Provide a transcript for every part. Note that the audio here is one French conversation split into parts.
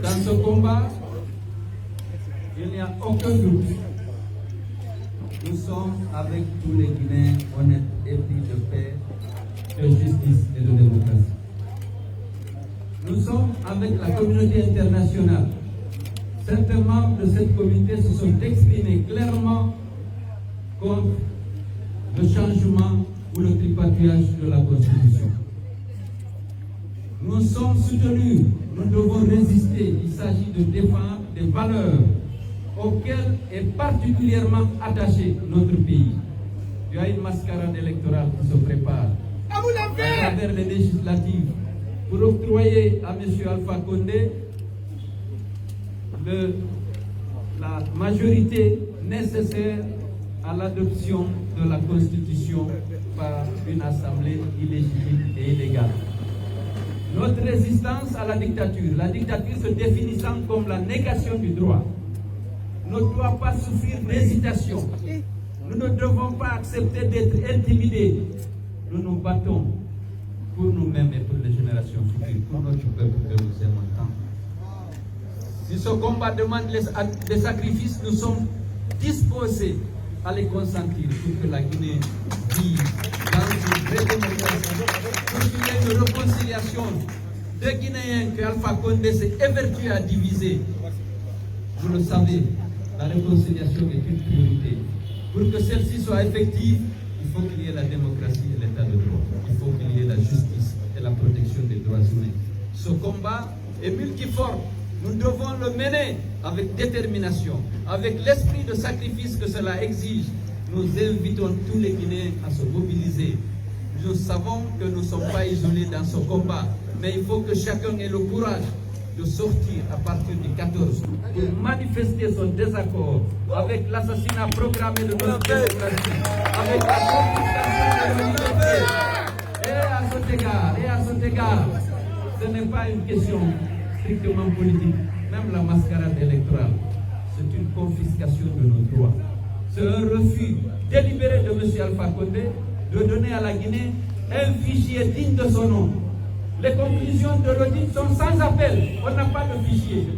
Dans ce combat, il n'y a aucun doute. Nous sommes avec tous les Guinéens honnêtes, épris de paix, de justice et de démocratie. Nous sommes avec la communauté internationale. Certains membres de cette communauté se sont exprimés clairement contre le changement ou le tripatouillage de la Constitution. Nous sommes soutenus, nous devons résister. Il s'agit de défendre des valeurs auxquelles est particulièrement attaché notre pays. Il y a une mascarade électorale qui se prépare à travers les législatives pour octroyer à M. Alpha Condé la majorité nécessaire à l'adoption de la Constitution par une assemblée illégitime et illégale. Notre résistance à la dictature se définissant comme la négation du droit, ne doit pas souffrir d'hésitation. Nous ne devons pas accepter d'être intimidés. Nous nous battons pour nous-mêmes et pour les générations futures, pour notre peuple que nous aimons tant. Si ce combat demande des sacrifices, nous sommes disposés à les consentir pour que la Guinée vive dans une vraie démocratie, pour qu'il y ait une réconciliation de Guinéens que Alpha Condé s'est évertué à diviser. Vous le savez, la réconciliation est une priorité. Pour que celle-ci soit effective, il faut qu'il y ait la démocratie et l'état de droit. Il faut qu'il y ait la justice et la protection des droits humains. Ce combat est multiforme. Nous devons le mener avec détermination, avec l'esprit de sacrifice que cela exige. Nous invitons tous les Guinéens à se mobiliser. Nous savons que nous ne sommes pas isolés dans ce combat, mais il faut que chacun ait le courage de sortir à partir du 14 pour manifester son désaccord avec l'assassinat programmé de notre démocratie, avec la confiscation de l'université. Et à cet égard, ce n'est pas une question strictement politique, même la mascarade électorale, c'est une confiscation de nos droits. C'est un refus délibéré de M. Alpha Condé de donner à la Guinée un fichier digne de son nom. Les conclusions de l'audit sont sans appel. On n'a pas de fichier.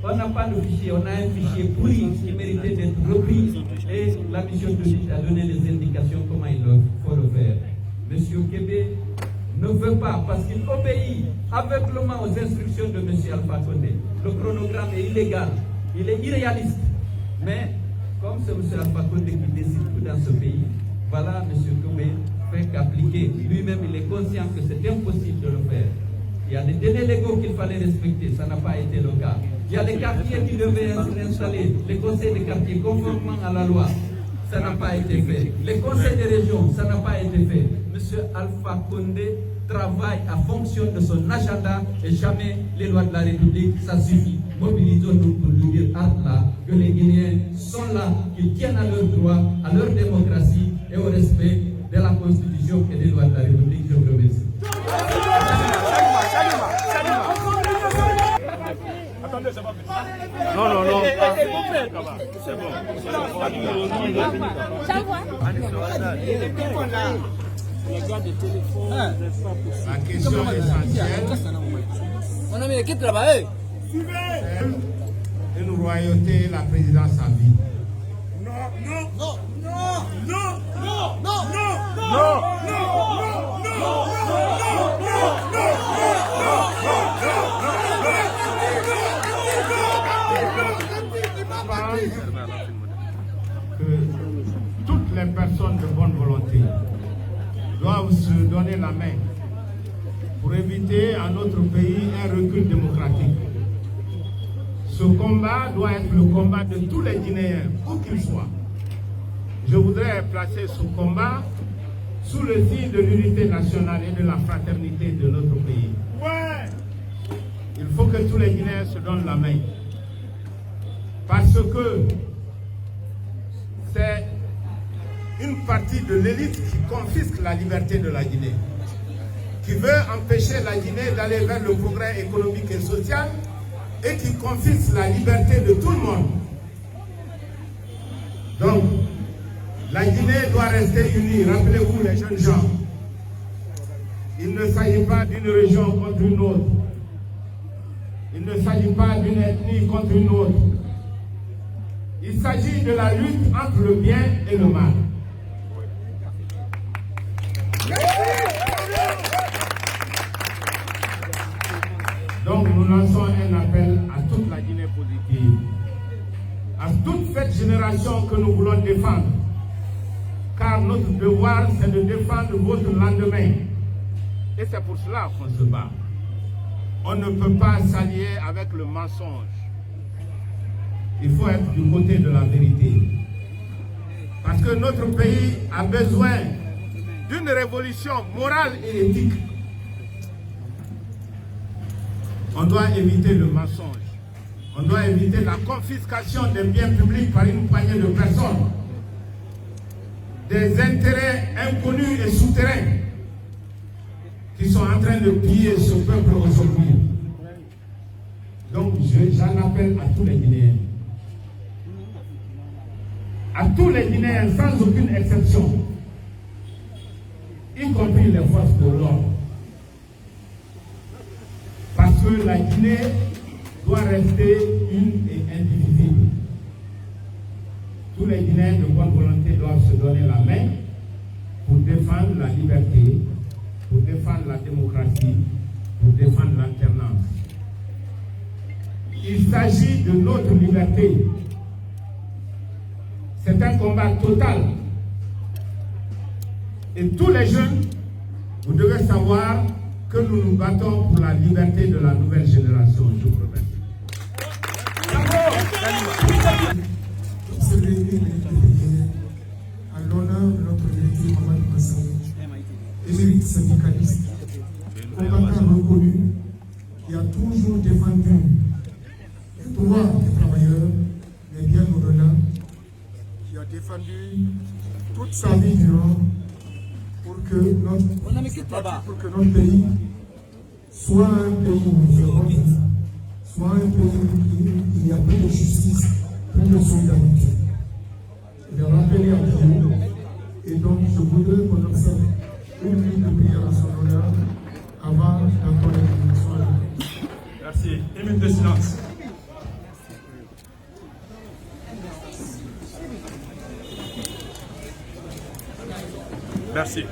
On n'a pas de fichier. On a un fichier pourri qui méritait d'être repris. Et la mission de l'audit a donné les indications comment il faut le faire. Monsieur Kébé ne veut pas, parce qu'il obéit aveuglement aux instructions de M. Alpha Condé. Le chronogramme est illégal. Il est irréaliste. Mais comme c'est M. Alpha Condé qui décide tout dans ce pays, voilà M. Kébé fait qu'appliquer. Lui-même, il est conscient que c'est impossible de le faire. Il y a des délais légaux qu'il fallait respecter, ça n'a pas été le cas. Il y a des quartiers qui devaient être installés, les conseils de quartier conformément à la loi, ça n'a pas été fait. Les conseils de région, ça n'a pas été fait. Monsieur Alpha Condé travaille à fonction de son agenda et jamais les lois de la République, ça suffit. Mobilisons-nous pour lui dire là que les Guinéens sont là, qu'ils tiennent à leurs droits, à leur démocratie et au respect de la Constitution et des lois de la République. Je vous remercie. Attendez, ça va venir. Non, non, non. C'est bon. La question essentielle. On a mis l'équipe là-bas. Une royauté, la présidence à vie. Non, non, non, non, non, non, non, que toutes les personnes de bonne volonté doivent se donner la main pour éviter à notre pays un recul démocratique. Ce combat doit être le combat de tous les Guinéens, où qu'ils soient. Je voudrais placer ce combat sous le signe de l'unité nationale et de la fraternité de notre pays. ouais. Il faut que tous les Guinéens se donnent la main. Parce que c'est une partie de l'élite qui confisque la liberté de la Guinée, qui veut empêcher la Guinée d'aller vers le progrès économique et social et qui confisque la liberté de tout le monde. Donc, la Guinée doit rester unie. Rappelez-vous les jeunes gens. Il ne s'agit pas d'une région contre une autre. Il ne s'agit pas d'une ethnie contre une autre. Il s'agit de la lutte entre le bien et le mal. Donc nous lançons un appel à toute la Guinée positive, à toute cette génération que nous voulons défendre, car notre devoir c'est de défendre votre lendemain. Et c'est pour cela qu'on se bat. On ne peut pas s'allier avec le mensonge. Il faut être du côté de la vérité. Parce que notre pays a besoin d'une révolution morale et éthique. On doit éviter le mensonge. On doit éviter la confiscation des biens publics par une poignée de personnes. Des intérêts inconnus et souterrains qui sont en train de piller ce peuple aujourd'hui. Donc j'en appelle à tous les Guinéens. À tous les Guinéens sans aucune exception, y compris les forces de l'ordre. Parce que la Guinée doit rester une et indivisible. Tous les Guinéens de bonne volonté doivent se donner la main pour défendre la liberté, pour défendre la démocratie, pour défendre l'alternance. Il s'agit de notre liberté. C'est un combat total. Et tous les jeunes, vous devez savoir que nous nous battons pour la liberté de la nouvelle génération. Je vous remercie. Observer une minute de prière à l'honneur de notre invité Mohamed Massaoui, émérite syndicaliste, combattant reconnu, qui a toujours défendu les droits des travailleurs, mais bien au-delà, qui a défendu toute sa vie durant pour que notre pays soit un pays où nous faisons, soit un pays où il y a plus de justice, plus de solidarité. Il est rappelé à Dieu, et donc je voudrais qu'on observe une minute de prière à son honneur avant d'accorder une soirée. Merci. Une minute de silence. Merci.